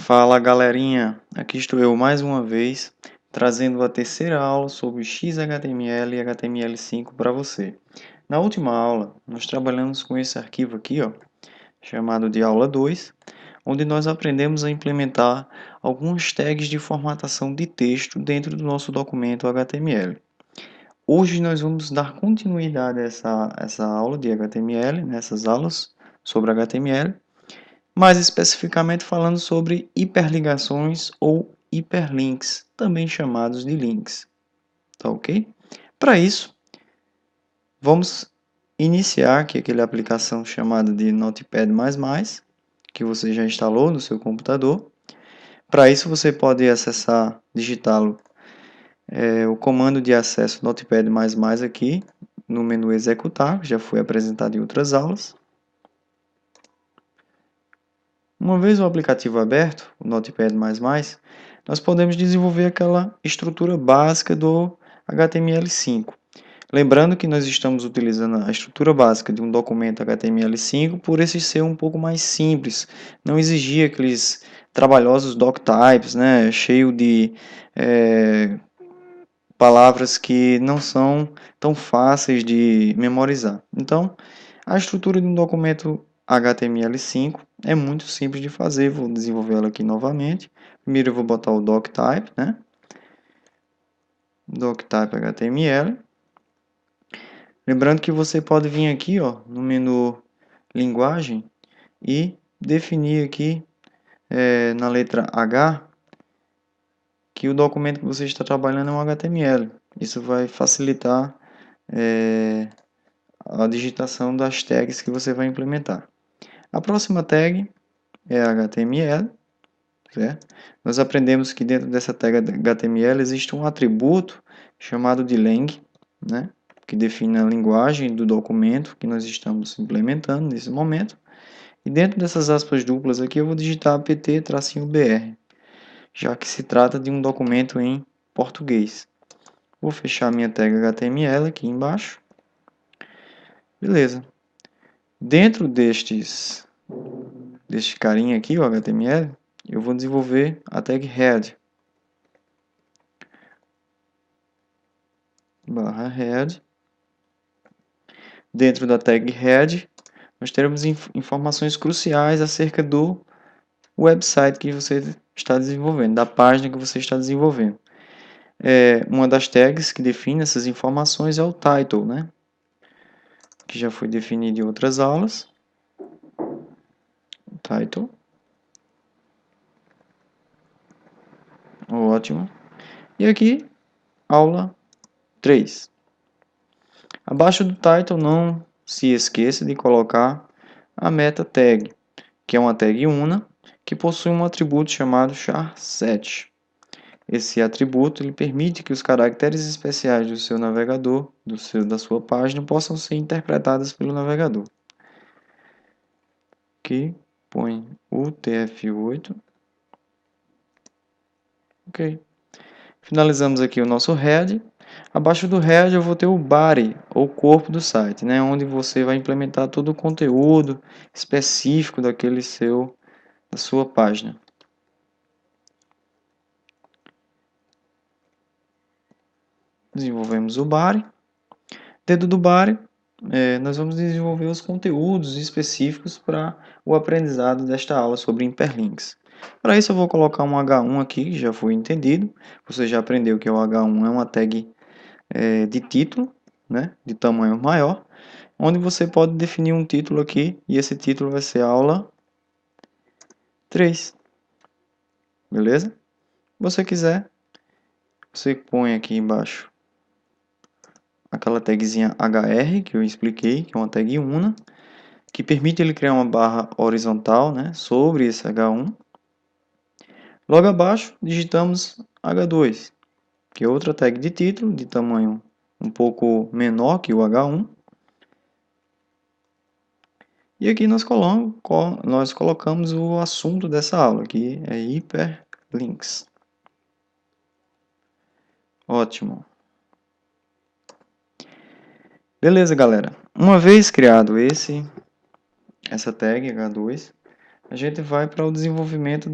Fala galerinha, aqui estou eu mais uma vez trazendo a terceira aula sobre XHTML e HTML5 para você. Na última aula, nós trabalhamos com esse arquivo aqui, ó, chamado de aula 2, onde nós aprendemos a implementar algumas tags de formatação de texto dentro do nosso documento HTML. Hoje nós vamos dar continuidade a essa aula de HTML, nessas aulas sobre HTML, mais especificamente falando sobre hiperligações ou hiperlinks, também chamados de links. Tá ok? Para isso, vamos iniciar aqui aquela aplicação chamada de Notepad++, que você já instalou no seu computador. Para isso, você pode acessar, digitá-lo, o comando de acesso Notepad++ aqui no menu executar, que já foi apresentado em outras aulas. Uma vez o aplicativo aberto, o Notepad++, nós podemos desenvolver aquela estrutura básica do HTML5. Lembrando que nós estamos utilizando a estrutura básica de um documento HTML5 por esse ser um pouco mais simples, não exigir aqueles trabalhosos doctypes, né, cheio de palavras que não são tão fáceis de memorizar. Então, a estrutura de um documento HTML5 é muito simples de fazer. Vou desenvolver ela aqui novamente. Primeiro eu vou botar o doctype, né? Doctype HTML. Lembrando que você pode vir aqui, ó, no menu linguagem e definir aqui na letra H que o documento que você está trabalhando é um HTML. Isso vai facilitar a digitação das tags que você vai implementar. A próxima tag é HTML, certo? Nós aprendemos que dentro dessa tag HTML existe um atributo chamado de lang, né? Que define a linguagem do documento que nós estamos implementando nesse momento. E dentro dessas aspas duplas aqui eu vou digitar apt-br, já que se trata de um documento em português. Vou fechar minha tag HTML aqui embaixo. Beleza. Dentro deste carinha aqui, o HTML, eu vou desenvolver a tag head. /head. Dentro da tag head, nós teremos informações cruciais acerca do website que você está desenvolvendo, da página que você está desenvolvendo. Uma das tags que define essas informações é o title, né? Que já foi definido em outras aulas. Title. Ótimo. E aqui, aula 3. Abaixo do title, não se esqueça de colocar a meta tag, que é uma tag una, que possui um atributo chamado char7. Esse atributo ele permite que os caracteres especiais do seu navegador, da sua página, possam ser interpretados pelo navegador. Aqui, põe o TF8. Ok. Finalizamos aqui o nosso head. Abaixo do head eu vou ter o body, ou corpo do site, né, onde você vai implementar todo o conteúdo específico da sua página. Desenvolvemos o body. Dentro do body, nós vamos desenvolver os conteúdos específicos para o aprendizado desta aula sobre hiperlinks. Para isso eu vou colocar um H1 aqui, que já foi entendido. Você já aprendeu que o H1 é uma tag de título, né, de tamanho maior, onde você pode definir um título aqui, e esse título vai ser aula 3. Beleza? Se você quiser, você põe aqui embaixo aquela tagzinha HR que eu expliquei, que é uma tag una, que permite ele criar uma barra horizontal, né, sobre esse H1. Logo abaixo, digitamos H2, que é outra tag de título, de tamanho um pouco menor que o H1. E aqui nós colocamos o assunto dessa aula, que é hiperlinks. Ótimo. Beleza, galera. Uma vez criado essa tag H2, a gente vai para o desenvolvimento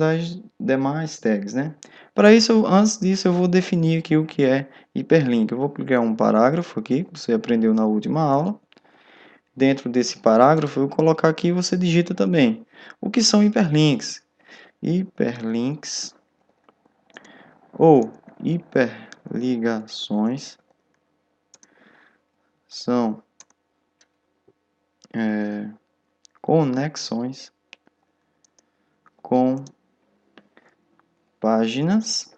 demais tags, né? Para isso, antes disso, eu vou definir aqui o que é hiperlink. Eu vou criar um parágrafo aqui, que você aprendeu na última aula. Dentro desse parágrafo, eu vou colocar aqui e você digita também. O que são hiperlinks? Hiperlinks ou hiperligações são conexões com páginas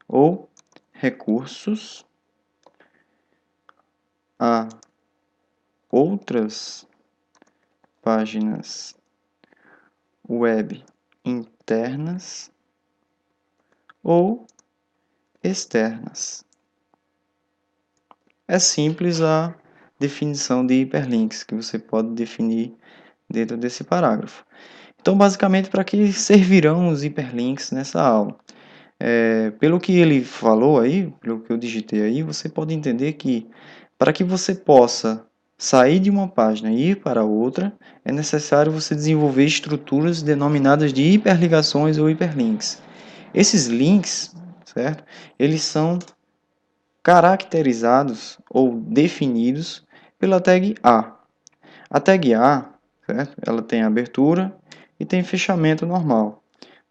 ou recursos a outras páginas web internas ou externas. É simples a definição de hiperlinks que você pode definir dentro desse parágrafo. Então, basicamente, para que servirão os hiperlinks nessa aula? Pelo que ele falou aí, pelo que eu digitei aí, você pode entender que para que você possa sair de uma página e ir para outra, é necessário você desenvolver estruturas denominadas de hiperligações ou hiperlinks. Esses links, certo? Eles são caracterizados ou definidos pela tag A. A tag A, certo? Ela tem abertura e tem fechamento normal,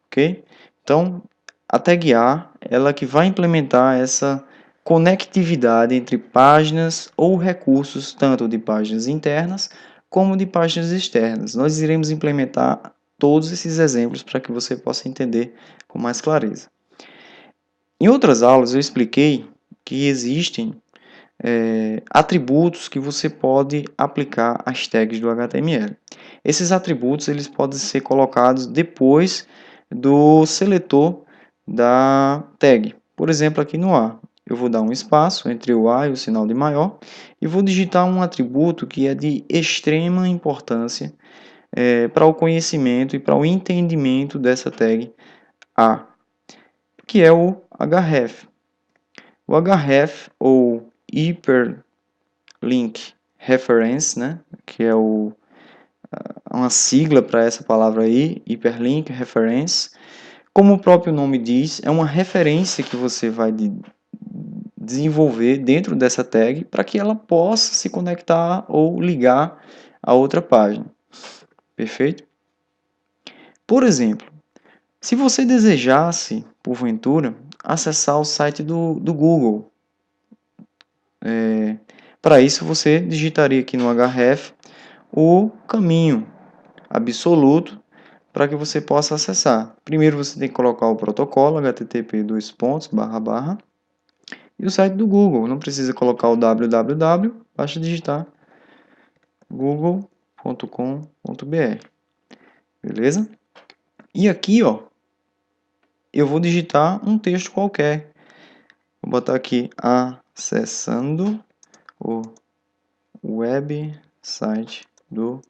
ok? Então, a tag A, ela que vai implementar essa conectividade entre páginas ou recursos, tanto de páginas internas como de páginas externas. Nós iremos implementar todos esses exemplos para que você possa entender com mais clareza. Em outras aulas eu expliquei que existem atributos que você pode aplicar às tags do HTML. Esses atributos eles podem ser colocados depois do seletor da tag. Por exemplo, aqui no A, eu vou dar um espaço entre o A e o sinal de maior e vou digitar um atributo que é de extrema importância para o conhecimento e para o entendimento dessa tag A, que é o href. O href ou Hyperlink Reference, né, que é uma sigla para essa palavra aí, Hyperlink Reference. Como o próprio nome diz, é uma referência que você vai desenvolver dentro dessa tag para que ela possa se conectar ou ligar a outra página. Perfeito? Por exemplo, se você desejasse, porventura, acessar o site do Google, para isso você digitaria aqui no href o caminho absoluto para que você possa acessar. Primeiro você tem que colocar o protocolo http:// e o site do Google. Não precisa colocar o www, basta digitar google.com.br. Beleza? E aqui, ó, eu vou digitar um texto qualquer. Vou botar aqui acessando o website do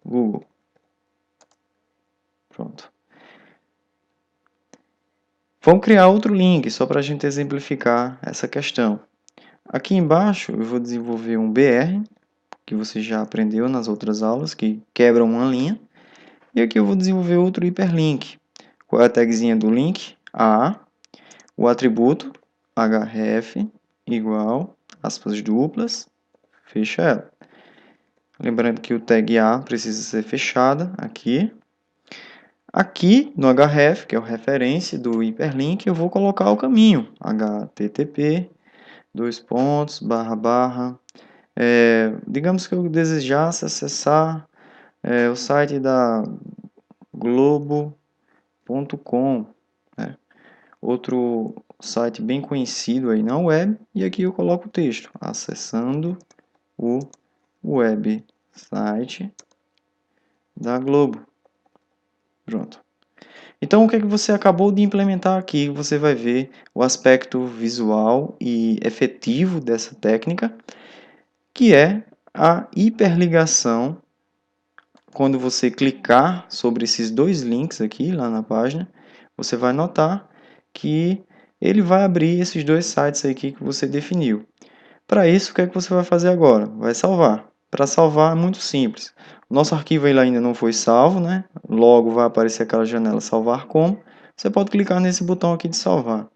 Google. Pronto. Vamos criar outro link, só para a gente exemplificar essa questão. Aqui embaixo eu vou desenvolver um BR, que você já aprendeu nas outras aulas, que quebra uma linha. E aqui eu vou desenvolver outro hiperlink. Qual é a tagzinha do link? A, o atributo href igual, aspas duplas, fecha ela. Lembrando que o tag A precisa ser fechada aqui. Aqui no href, que é a referência do hiperlink, eu vou colocar o caminho. http, digamos que eu desejasse acessar o site da globo.com, né? Outro site bem conhecido aí na web, e aqui eu coloco o texto, acessando o website da Globo. Pronto. Então, o que é que você acabou de implementar aqui? Você vai ver o aspecto visual e efetivo dessa técnica, que é a hiperligação. Quando você clicar sobre esses dois links aqui, lá na página, você vai notar que ele vai abrir esses dois sites aqui que você definiu. Para isso, o que é que você vai fazer agora? Vai salvar. Para salvar é muito simples. Nosso arquivo ainda não foi salvo, né? Logo vai aparecer aquela janela salvar como. você pode clicar nesse botão aqui de salvar.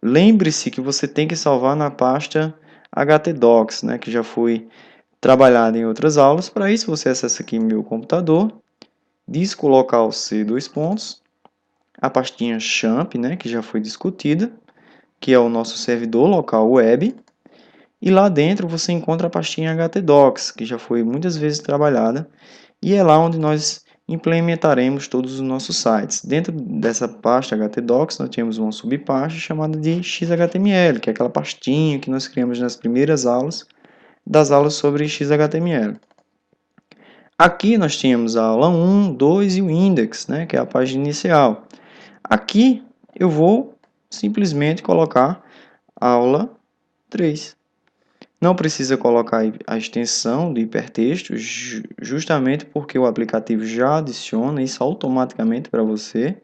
Lembre-se que você tem que salvar na pasta htdocs, né, que já foi trabalhada em outras aulas. Para isso, você acessa aqui meu computador, disco local C, dois pontos, a pastinha champ, né, que já foi discutida, que é o nosso servidor local web, e lá dentro você encontra a pastinha htdocs, que já foi muitas vezes trabalhada, e é lá onde nós implementaremos todos os nossos sites. Dentro dessa pasta htdocs, nós temos uma subpasta chamada de xhtml, que é aquela pastinha que nós criamos nas primeiras aulas, das aulas sobre XHTML. Aqui nós tínhamos a aula 1, 2 e o index, né, que é a página inicial. Aqui eu vou simplesmente colocar aula 3. Não precisa colocar a extensão do hipertexto, justamente porque o aplicativo já adiciona isso automaticamente para você,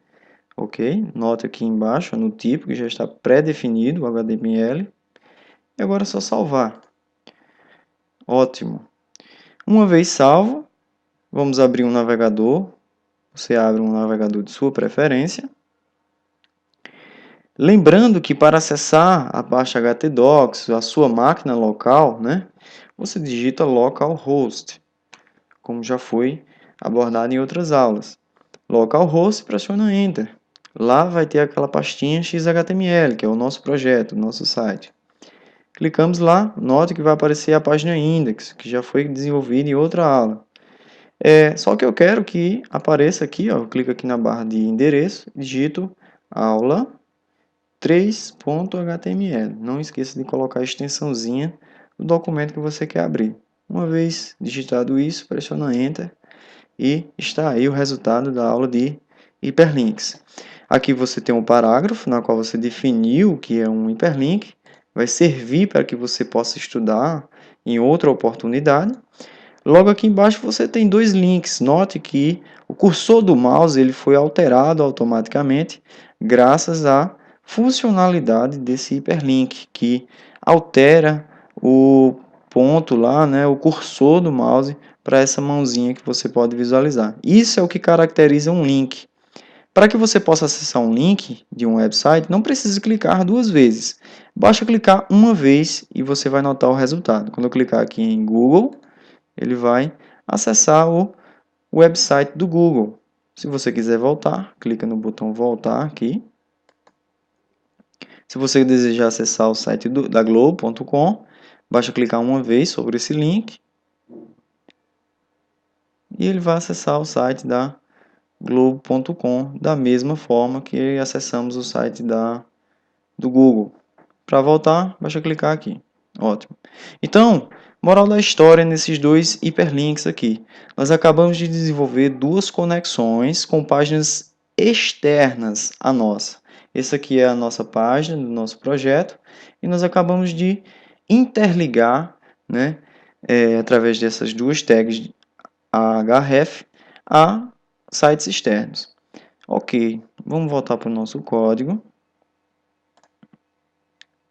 ok? Nota aqui embaixo no tipo que já está pré-definido o HTML. E agora é só salvar. Ótimo. Uma vez salvo, vamos abrir um navegador. Você abre um navegador de sua preferência. Lembrando que para acessar a pasta htdocs, a sua máquina local, né, você digita localhost, como já foi abordado em outras aulas. Localhost, pressiona Enter. Lá vai ter aquela pastinha XHTML, que é o nosso projeto, o nosso site. Clicamos lá, note que vai aparecer a página index, que já foi desenvolvida em outra aula. Só que eu quero que apareça aqui, ó, eu clico aqui na barra de endereço, digito aula 3.html. Não esqueça de colocar a extensãozinha do documento que você quer abrir. Uma vez digitado isso, pressiona Enter e está aí o resultado da aula de hiperlinks. Aqui você tem um parágrafo na qual você definiu o que é um hiperlink, vai servir para que você possa estudar em outra oportunidade. Logo aqui embaixo você tem dois links. Note que o cursor do mouse ele foi alterado automaticamente graças à funcionalidade desse hiperlink, que altera o ponto lá, né, o cursor do mouse para essa mãozinha que você pode visualizar. Isso é o que caracteriza um link. Para que você possa acessar um link de um website, não precisa clicar duas vezes. Basta clicar uma vez e você vai notar o resultado. Quando eu clicar aqui em Google, ele vai acessar o website do Google. Se você quiser voltar, clica no botão voltar aqui. Se você desejar acessar o site da Globo.com, basta clicar uma vez sobre esse link e ele vai acessar o site da Globo.com da mesma forma que acessamos o site do Google. Para voltar, basta clicar aqui. Ótimo. Então, moral da história nesses dois hiperlinks aqui. Nós acabamos de desenvolver duas conexões com páginas externas à nossa. Essa aqui é a nossa página do nosso projeto e nós acabamos de interligar, né, através dessas duas tags href a sites externos. Ok, vamos voltar para o nosso código.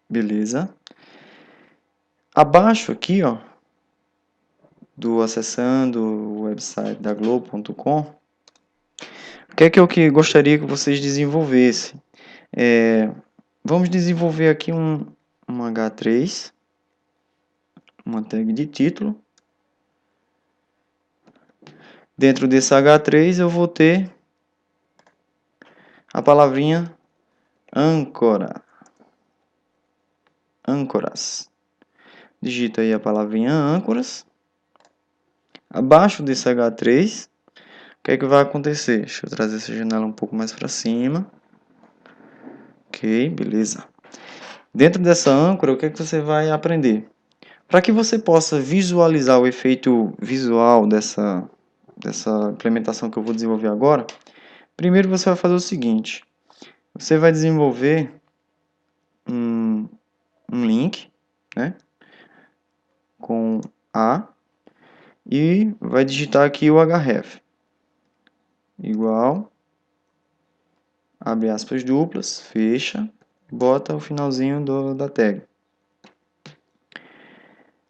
Beleza. Abaixo aqui, ó, do acessando o website da Globo.com, o que é que eu gostaria que vocês desenvolvessem? Vamos desenvolver aqui um H3, uma tag de título. Dentro desse H3 eu vou ter a palavrinha âncora, âncoras. Digita aí a palavrinha âncoras. Abaixo desse H3, o que é que vai acontecer? Deixa eu trazer essa janela um pouco mais para cima. Ok, beleza. Dentro dessa âncora, o que é que você vai aprender? Para que você possa visualizar o efeito visual dessa implementação que eu vou desenvolver agora, primeiro você vai fazer o seguinte. Você vai desenvolver um link, né, com A e vai digitar aqui o href. Igual, abre aspas duplas, fecha, bota o finalzinho da tag.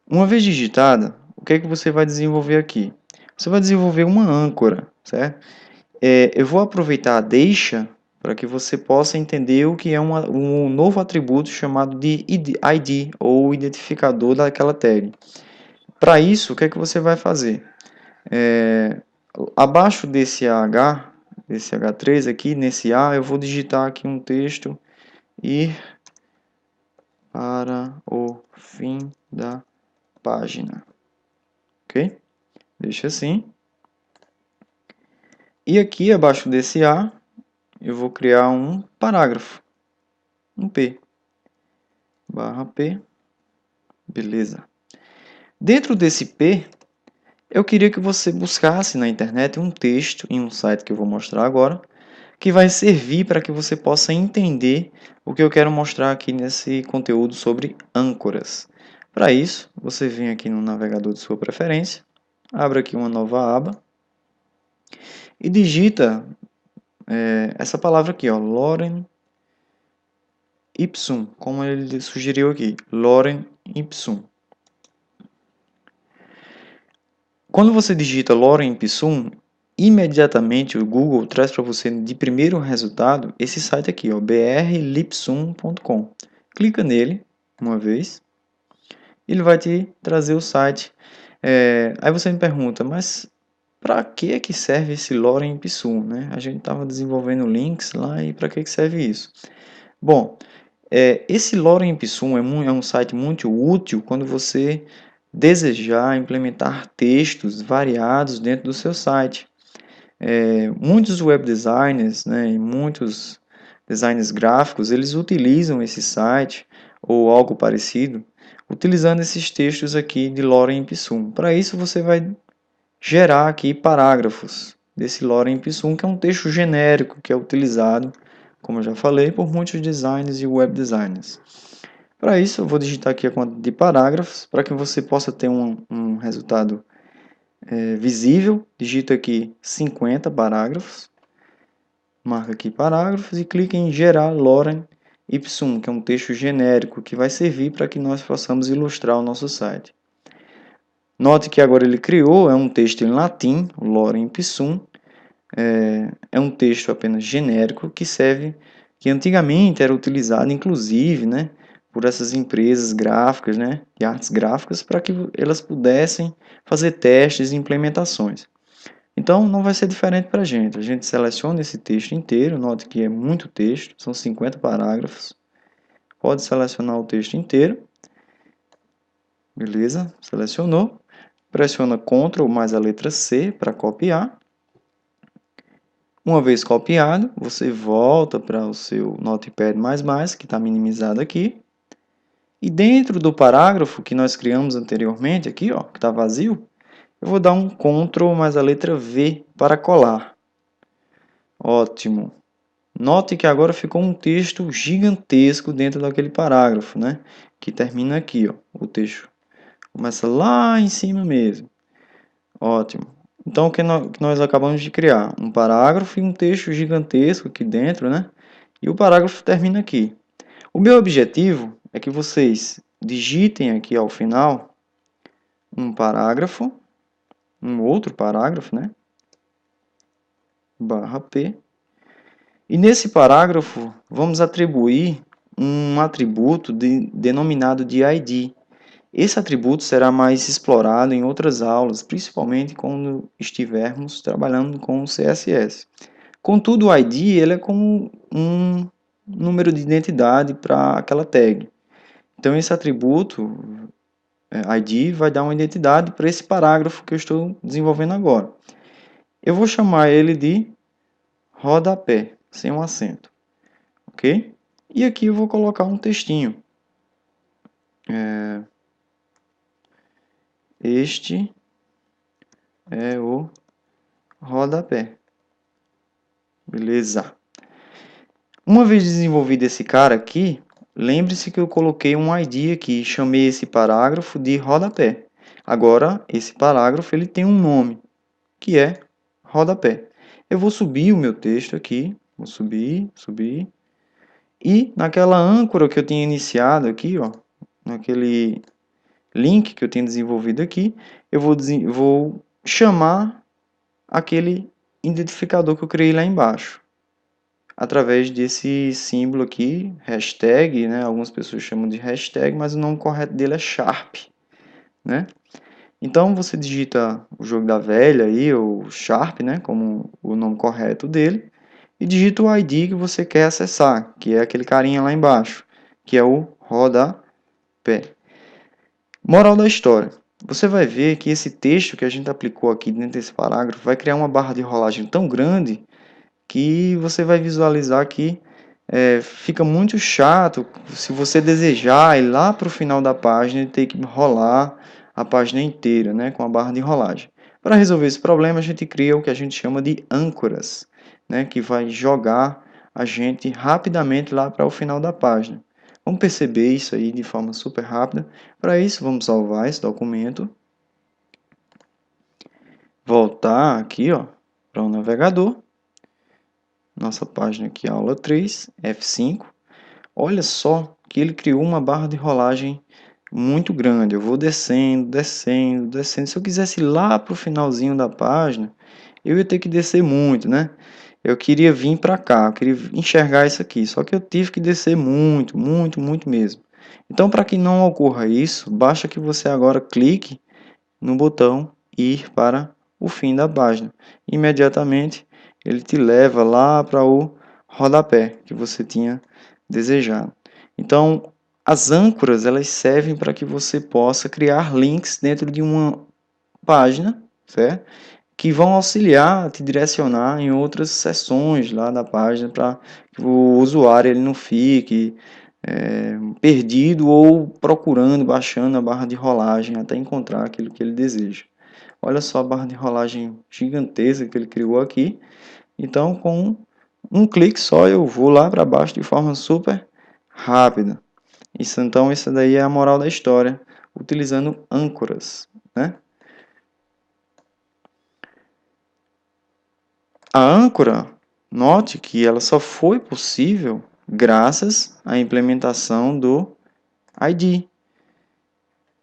Uma vez digitada, o que é que você vai desenvolver aqui? Você vai desenvolver uma âncora, certo? Eu vou aproveitar a deixa para que você possa entender o que é um novo atributo chamado de ID, ou identificador daquela tag. Para isso, o que é que você vai fazer? Abaixo desse H, desse H3 aqui, nesse A, eu vou digitar aqui um texto: ir para o fim da página. Ok? Deixa assim. E aqui abaixo desse A, eu vou criar um parágrafo, um P, barra P, beleza. Dentro desse P, eu queria que você buscasse na internet um texto em um site que eu vou mostrar agora, que vai servir para que você possa entender o que eu quero mostrar aqui nesse conteúdo sobre âncoras. Para isso, você vem aqui no navegador de sua preferência, abre aqui uma nova aba e digita essa palavra aqui, ó, Lorem Ipsum, como ele sugeriu aqui, Lorem Ipsum. Quando você digita Lorem Ipsum, imediatamente o Google traz para você de primeiro resultado esse site aqui, ó, brlipsum.com. Clica nele uma vez, ele vai te trazer o site. Aí você me pergunta, mas para que serve esse Lorem Ipsum, né? A gente estava desenvolvendo links lá e para que serve isso? Bom, esse Lorem Ipsum é um site muito útil quando você desejar implementar textos variados dentro do seu site. Muitos web designers, né, e muitos designers gráficos, eles utilizam esse site ou algo parecido, utilizando esses textos aqui de Lorem Ipsum. Para isso você vai gerar aqui parágrafos desse Lorem Ipsum, que é um texto genérico que é utilizado, como eu já falei, por muitos designers e web designers. Para isso, eu vou digitar aqui a quantidade de parágrafos, para que você possa ter um resultado visível. Digita aqui 50 parágrafos, marca aqui parágrafos e clica em gerar Lorem Ipsum, que é um texto genérico que vai servir para que nós possamos ilustrar o nosso site. Note que agora ele criou um texto em latim, Lorem Ipsum. É um texto apenas genérico que antigamente era utilizado, inclusive, né, por essas empresas gráficas, né, de artes gráficas, para que elas pudessem fazer testes e implementações. Então, não vai ser diferente para a gente. A gente seleciona esse texto inteiro, note que é muito texto, são 50 parágrafos. Pode selecionar o texto inteiro. Beleza, selecionou. Pressiona Ctrl mais a letra C para copiar. Uma vez copiado, você volta para o seu Notepad++, que está minimizado aqui. E dentro do parágrafo que nós criamos anteriormente, aqui, ó, que está vazio, eu vou dar um Ctrl mais a letra V para colar. Ótimo. Note que agora ficou um texto gigantesco dentro daquele parágrafo, né? Que termina aqui, ó. O texto começa lá em cima mesmo. Ótimo. Então, o que nós acabamos de criar? Um parágrafo e um texto gigantesco aqui dentro, né? E o parágrafo termina aqui. O meu objetivo é que vocês digitem aqui ao final um parágrafo, um outro parágrafo, né? Barra P. E nesse parágrafo, vamos atribuir um atributo denominado de ID. Esse atributo será mais explorado em outras aulas, principalmente quando estivermos trabalhando com o CSS. Contudo, o ID ele é como um número de identidade para aquela tag. Então, esse atributo, ID, vai dar uma identidade para esse parágrafo que eu estou desenvolvendo agora. Eu vou chamar ele de rodapé, sem um acento. Ok? E aqui eu vou colocar um textinho. Este é o rodapé. Beleza. Uma vez desenvolvido esse cara aqui, lembre-se que eu coloquei um ID aqui, chamei esse parágrafo de rodapé. Agora, esse parágrafo ele tem um nome, que é rodapé. Eu vou subir o meu texto aqui, vou subir, subir. E naquela âncora que eu tinha iniciado aqui, ó, naquele link que eu tinha desenvolvido aqui, eu vou chamar aquele identificador que eu criei lá embaixo, através desse símbolo aqui, hashtag, né? Algumas pessoas chamam de hashtag, mas o nome correto dele é Sharp, né? Então você digita o jogo da velha aí, ou Sharp, né? Como o nome correto dele, e digita o ID que você quer acessar, que é aquele carinha lá embaixo, que é o rodapé. Moral da história. Você vai ver que esse texto que a gente aplicou aqui dentro desse parágrafo vai criar uma barra de rolagem tão grande que você vai visualizar que fica muito chato se você desejar ir lá para o final da página e ter que rolar a página inteira, né, com a barra de rolagem. Para resolver esse problema, a gente cria o que a gente chama de âncoras, né, que vai jogar a gente rapidamente lá para o final da página. Vamos perceber isso aí de forma super rápida. Para isso, vamos salvar esse documento, voltar aqui, ó, para o navegador. Nossa página aqui, aula 3, F5. Olha só que ele criou uma barra de rolagem muito grande. Eu vou descendo, descendo, descendo. Se eu quisesse ir lá para o finalzinho da página, eu ia ter que descer muito, né? Eu queria vir para cá, eu queria enxergar isso aqui. Só que eu tive que descer muito, muito, muito mesmo. Então, para que não ocorra isso, basta que você agora clique no botão ir para o fim da página. Imediatamente ele te leva lá para o rodapé que você tinha desejado. Então, as âncoras elas servem para que você possa criar links dentro de uma página, certo? Que vão auxiliar a te direcionar em outras seções lá da página para que o usuário ele não fique perdido ou procurando, baixando a barra de rolagem até encontrar aquilo que ele deseja. Olha só a barra de rolagem gigantesca que ele criou aqui. Então, com um clique só, eu vou lá para baixo de forma super rápida. Então, isso daí é a moral da história, utilizando âncoras, né? A âncora, note que ela só foi possível graças à implementação do ID,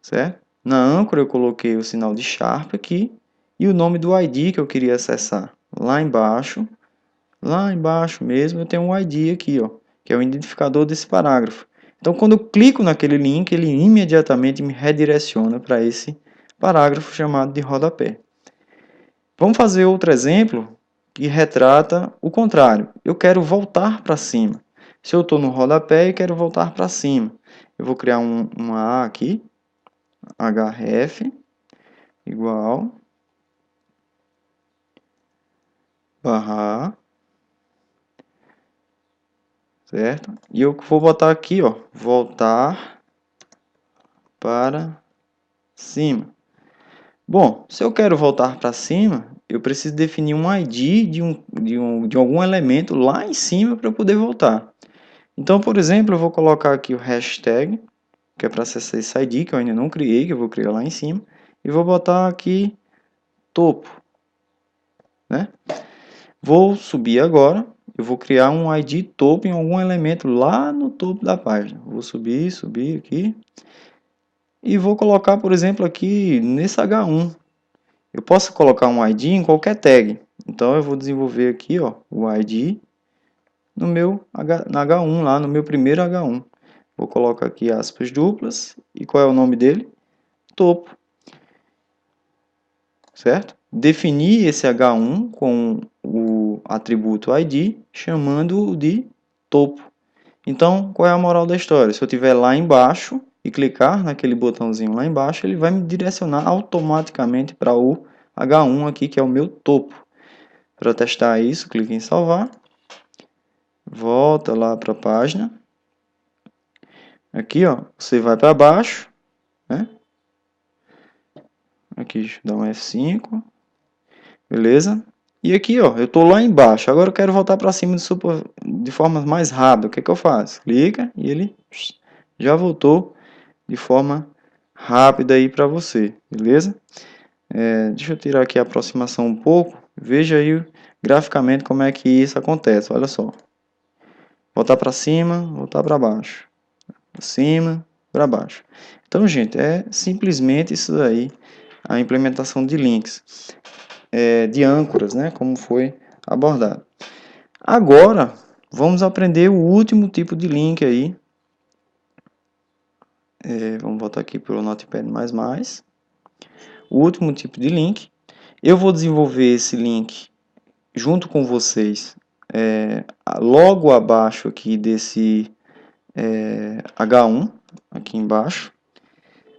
certo? Na âncora eu coloquei o sinal de Sharp aqui e o nome do ID que eu queria acessar. Lá embaixo mesmo eu tenho um ID aqui, ó, que é o identificador desse parágrafo. Então quando eu clico naquele link, ele imediatamente me redireciona para esse parágrafo chamado de rodapé. Vamos fazer outro exemplo que retrata o contrário. Eu quero voltar para cima. Se eu estou no rodapé e quero voltar para cima, eu vou criar uma A aqui, href igual barra, certo? E eu vou botar aqui, ó, voltar para cima. Bom, se eu quero voltar para cima, eu preciso definir um ID de algum elemento lá em cima para eu poder voltar. Então, por exemplo, eu vou colocar aqui o hashtag, que é para acessar esse ID, que eu ainda não criei, que eu vou criar lá em cima, e vou botar aqui topo, né? Vou subir agora, eu vou criar um ID topo em algum elemento lá no topo da página. Vou subir, subir aqui, e vou colocar, por exemplo, aqui nesse H1. Eu posso colocar um ID em qualquer tag. Então, eu vou desenvolver aqui, ó, o ID no meu na H1, lá no meu primeiro H1. Vou colocar aqui aspas duplas. E qual é o nome dele? Topo. Certo? Definir esse H1 com o atributo ID, chamando-o de topo. Então, qual é a moral da história? Se eu estiver lá embaixo e clicar naquele botãozinho lá embaixo, ele vai me direcionar automaticamente para o H1 aqui, que é o meu topo. Para testar isso, clique em salvar. Volta lá para a página. Aqui, ó, você vai para baixo, né? Aqui, dá um F5. Beleza? E aqui, ó, eu estou lá embaixo. Agora eu quero voltar para cima de forma mais rápida. O que é que eu faço? Clica e ele já voltou de forma rápida aí para você. Beleza? Deixa eu tirar aqui a aproximação um pouco. Veja aí graficamente como é que isso acontece. Olha só. Voltar para cima, voltar para baixo. Para cima, para baixo. Então, gente, é simplesmente isso aí, a implementação de links. de âncoras, né, como foi abordado. Agora, vamos aprender o último tipo de link aí. Vamos voltar aqui para o Notepad++. O último tipo de link. Eu vou desenvolver esse link junto com vocês, logo abaixo aqui desse H1, aqui embaixo,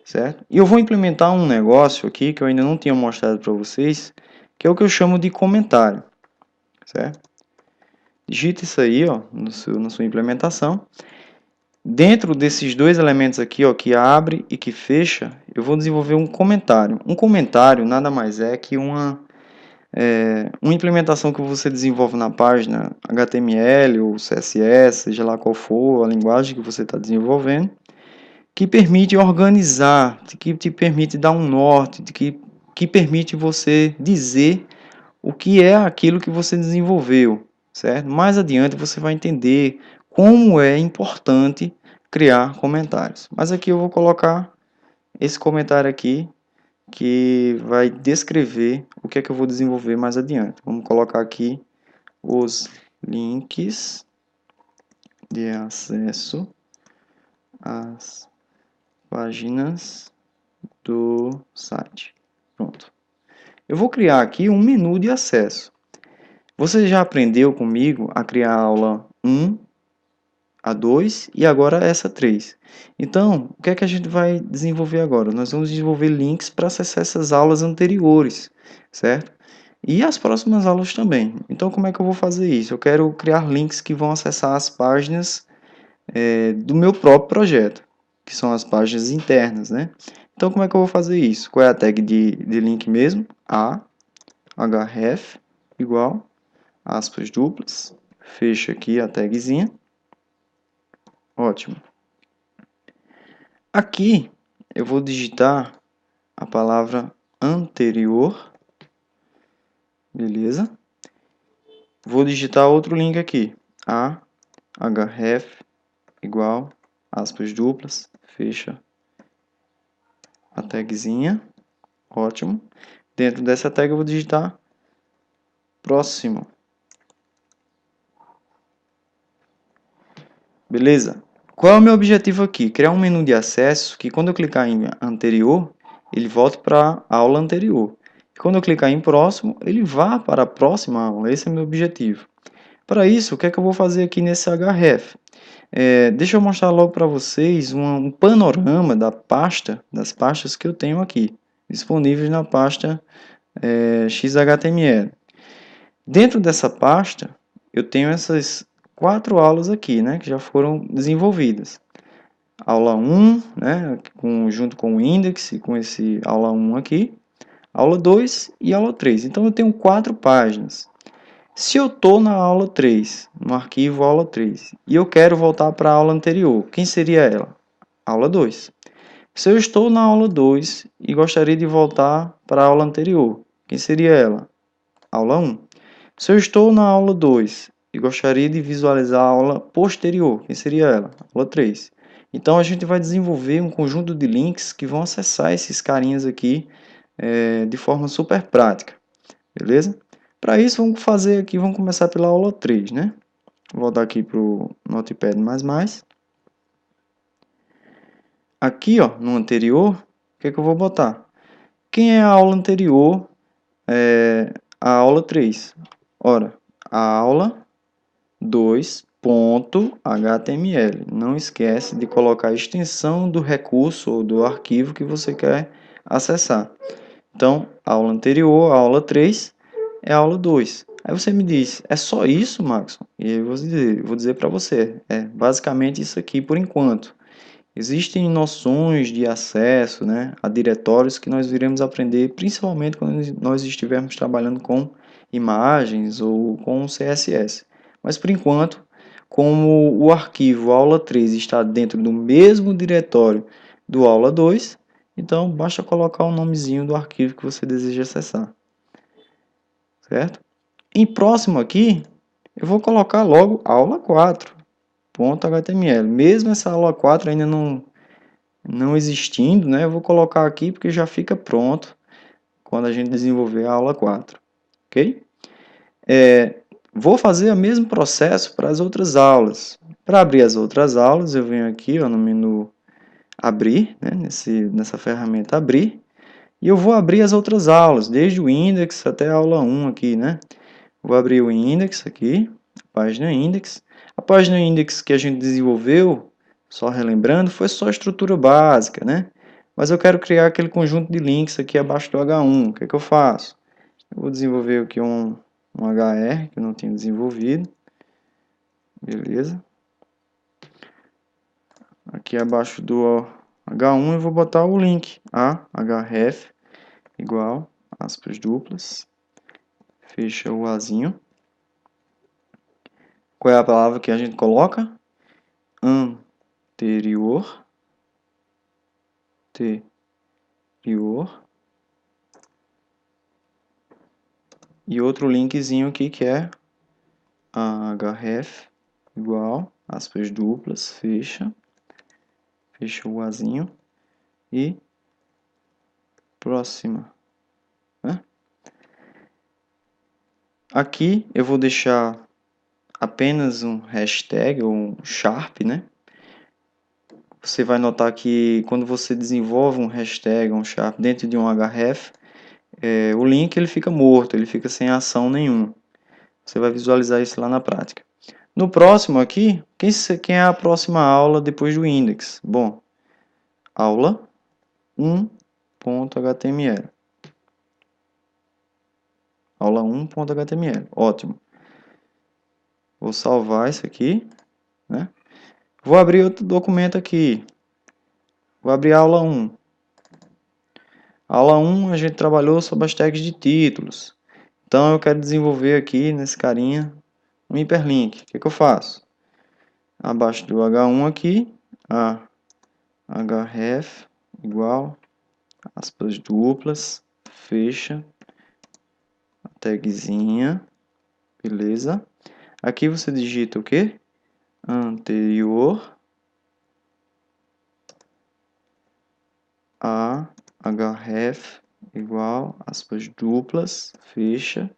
certo? E eu vou implementar um negócio aqui que eu ainda não tinha mostrado para vocês, que é o que eu chamo de comentário, certo? Digita isso aí, ó, na sua implementação. Dentro desses dois elementos aqui, ó, que abre e que fecha, eu vou desenvolver um comentário. Um comentário nada mais é que uma implementação que você desenvolve na página HTML ou CSS, seja lá qual for a linguagem que você está desenvolvendo, que permite organizar, que te permite dar um norte, que permite você dizer o que é aquilo que você desenvolveu, certo? Mais adiante você vai entender como é importante criar comentários. Mas aqui eu vou colocar esse comentário aqui que vai descrever o que é que eu vou desenvolver mais adiante. Vamos colocar aqui os links de acesso às páginas do site. Pronto. Eu vou criar aqui um menu de acesso. Você já aprendeu comigo a criar a aula 1, a 2 e agora essa 3. Então, o que é que a gente vai desenvolver agora? Nós vamos desenvolver links para acessar essas aulas anteriores, certo? E as próximas aulas também. Então, como é que eu vou fazer isso? Eu quero criar links que vão acessar as páginas do meu próprio projeto, que são as páginas internas, né? Então, como é que eu vou fazer isso? Qual é a tag de link mesmo? href igual, aspas duplas, fecha aqui a tagzinha. Ótimo. Aqui eu vou digitar a palavra anterior, beleza? Vou digitar outro link aqui, href igual, aspas duplas, fecha a tagzinha, ótimo. Dentro dessa tag eu vou digitar próximo, beleza? Qual é o meu objetivo aqui? Criar um menu de acesso que quando eu clicar em anterior, ele volte para a aula anterior. E quando eu clicar em próximo, ele vá para a próxima aula. Esse é o meu objetivo. Para isso, o que é que eu vou fazer aqui nesse href? Deixa eu mostrar logo para vocês um panorama das pastas que eu tenho aqui, disponíveis na pasta XHTML. Dentro dessa pasta, eu tenho essas 4 aulas aqui, né, que já foram desenvolvidas. Aula 1, né, junto com o index, com esse aula 1 aqui, aula 2 e aula 3. Então, eu tenho 4 páginas. Se eu estou na aula 3, no arquivo aula 3, e eu quero voltar para a aula anterior, quem seria ela? Aula 2. Se eu estou na aula 2 e gostaria de voltar para a aula anterior, quem seria ela? Aula 1. Se eu estou na aula 2 e gostaria de visualizar a aula posterior, quem seria ela? Aula 3. Então, a gente vai desenvolver um conjunto de links que vão acessar esses carinhas aqui de forma super prática, beleza? Para isso, vamos começar pela aula 3, né? Vou voltar aqui para o Notepad++. Aqui, ó, no anterior, o que é que eu vou botar? Quem é a aula anterior a aula 3? Ora, a aula 2.html. Não esquece de colocar a extensão do recurso ou do arquivo que você quer acessar. Então, a aula anterior, a aula 3, é a aula 2. Aí você me diz, é só isso, Maxon? E eu vou dizer para você, é basicamente isso aqui por enquanto. Existem noções de acesso, né, a diretórios que nós iremos aprender, principalmente quando nós estivermos trabalhando com imagens ou com CSS. Mas por enquanto, como o arquivo aula 3 está dentro do mesmo diretório do aula 2, então basta colocar o nomezinho do arquivo que você deseja acessar. Certo? Em próximo aqui, eu vou colocar logo aula 4.html. Mesmo essa aula 4 ainda não existindo, né? Eu vou colocar aqui porque já fica pronto quando a gente desenvolver a aula 4. ok? Vou fazer o mesmo processo para as outras aulas. Para abrir as outras aulas, eu venho aqui ó, no menu Abrir, né, nessa ferramenta Abrir, e eu vou abrir as outras aulas, desde o index até a aula 1 aqui, né? Vou abrir o index aqui, página index. A página index que a gente desenvolveu, só relembrando, foi só a estrutura básica, né? Mas eu quero criar aquele conjunto de links aqui abaixo do H1. O que é que eu faço? Eu vou desenvolver aqui um HR que eu não tinha desenvolvido. Beleza. Aqui abaixo do H1 eu vou botar o link a href igual aspas duplas. Fecha o Azinho. Qual é a palavra que a gente coloca? Anterior. Anterior. E outro linkzinho aqui que é href igual aspas duplas. Fecha. Fecha o Azinho. E próxima. Né? Aqui eu vou deixar apenas um hashtag ou um sharp, né? Você vai notar que quando você desenvolve um hashtag, um sharp dentro de um href, o link ele fica morto, ele fica sem ação nenhuma. Você vai visualizar isso lá na prática. No próximo aqui, quem é a próxima aula depois do index? Bom, aula 1.html. Aula 1.html, ótimo. Vou salvar isso aqui, né? Vou abrir outro documento aqui. Vou abrir a aula 1. A aula 1 a gente trabalhou sobre as tags de títulos. Então eu quero desenvolver aqui nesse carinha um hiperlink. O que eu faço? Abaixo do H1 aqui, a href igual aspas duplas, fecha a tagzinha, beleza? Aqui você digita o que? Anterior a href igual aspas duplas, fecha,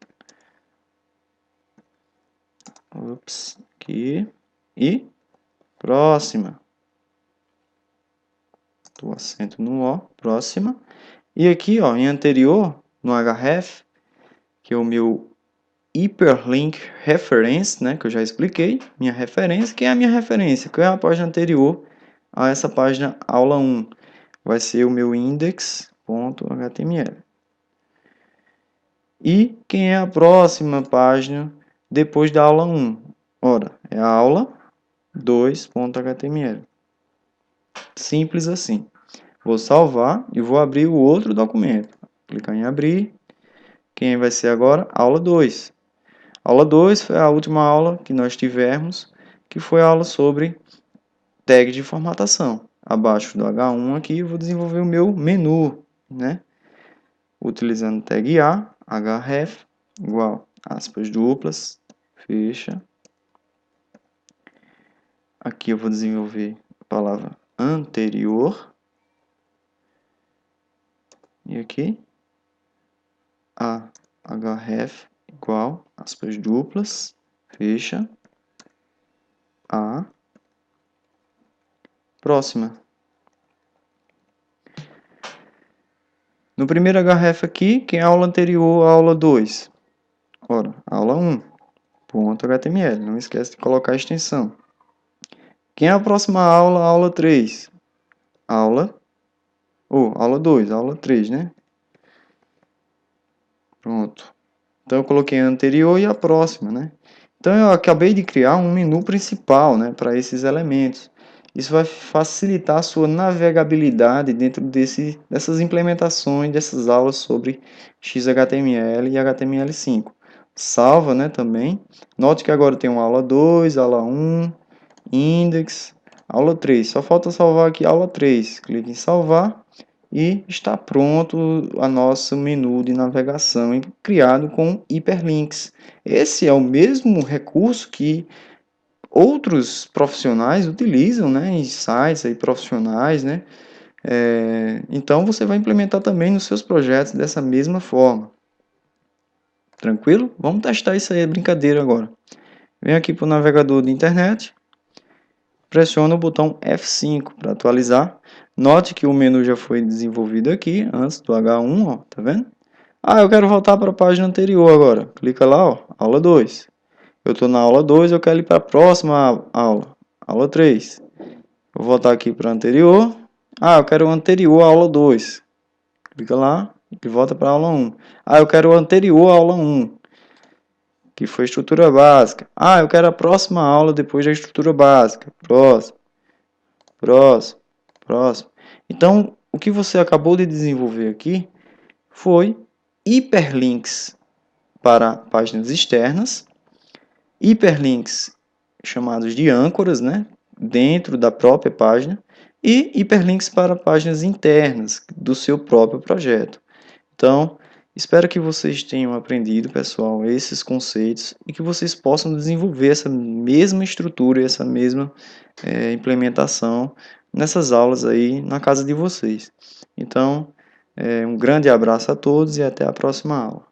aqui, e próxima. Do acento no O, próxima. E aqui, ó, em anterior, no href, que é o meu hyperlink reference, né, que eu já expliquei, minha referência. Quem é a minha referência? Qual é a página anterior a essa página aula 1? Vai ser o meu index.html. E quem é a próxima página depois da aula 1? Ora, é a aula 2.html. Simples assim. Vou salvar e vou abrir o outro documento. Clicar em abrir. Quem vai ser agora? Aula 2. Aula 2 foi a última aula que nós tivemos, que foi a aula sobre tag de formatação. Abaixo do H1 aqui eu vou desenvolver o meu menu, né? Utilizando tag A, href, igual aspas duplas, fecha. Aqui eu vou desenvolver a palavra anterior. E aqui, a href igual aspas duplas, fecha, a próxima. No primeiro href aqui, quem é a aula anterior à aula 2? Ora, aula 1, ponto .html, não esquece de colocar a extensão. Quem é a próxima aula? Aula 3. Aula 2, aula 3, né? Pronto. Então eu coloquei a anterior e a próxima, né? Então eu acabei de criar um menu principal, né, para esses elementos. Isso vai facilitar a sua navegabilidade dentro dessas implementações, dessas aulas sobre XHTML e HTML5. Salva, né, também. Note que agora tem uma aula 2, aula 1, index, aula 3. Só falta salvar aqui a aula 3. Clique em salvar e está pronto o nosso menu de navegação criado com hiperlinks. Esse é o mesmo recurso que outros profissionais utilizam, né, em sites aí profissionais, né? Então você vai implementar também nos seus projetos dessa mesma forma. Tranquilo? Vamos testar isso aí, é brincadeira agora. Vem aqui para o navegador de internet, pressiona o botão F5 para atualizar. Note que o menu já foi desenvolvido aqui, antes do H1, ó, tá vendo? Ah, eu quero voltar para a página anterior agora. Clica lá, ó, aula 2. Eu estou na aula 2, eu quero ir para a próxima aula, aula 3. Vou voltar aqui para a anterior. Ah, eu quero o anterior à aula 2. Clica lá e volta para a aula 1. Ah, eu quero o anterior à aula 1, que foi estrutura básica. Ah, eu quero a próxima aula depois da estrutura básica. Próximo, próximo, próximo. Então, o que você acabou de desenvolver aqui foi hiperlinks para páginas externas, hiperlinks chamados de âncoras, né, dentro da própria página, e hiperlinks para páginas internas do seu próprio projeto. Então, espero que vocês tenham aprendido, pessoal, esses conceitos e que vocês possam desenvolver essa mesma estrutura, essa mesma implementação nessas aulas aí na casa de vocês. Então, um grande abraço a todos e até a próxima aula.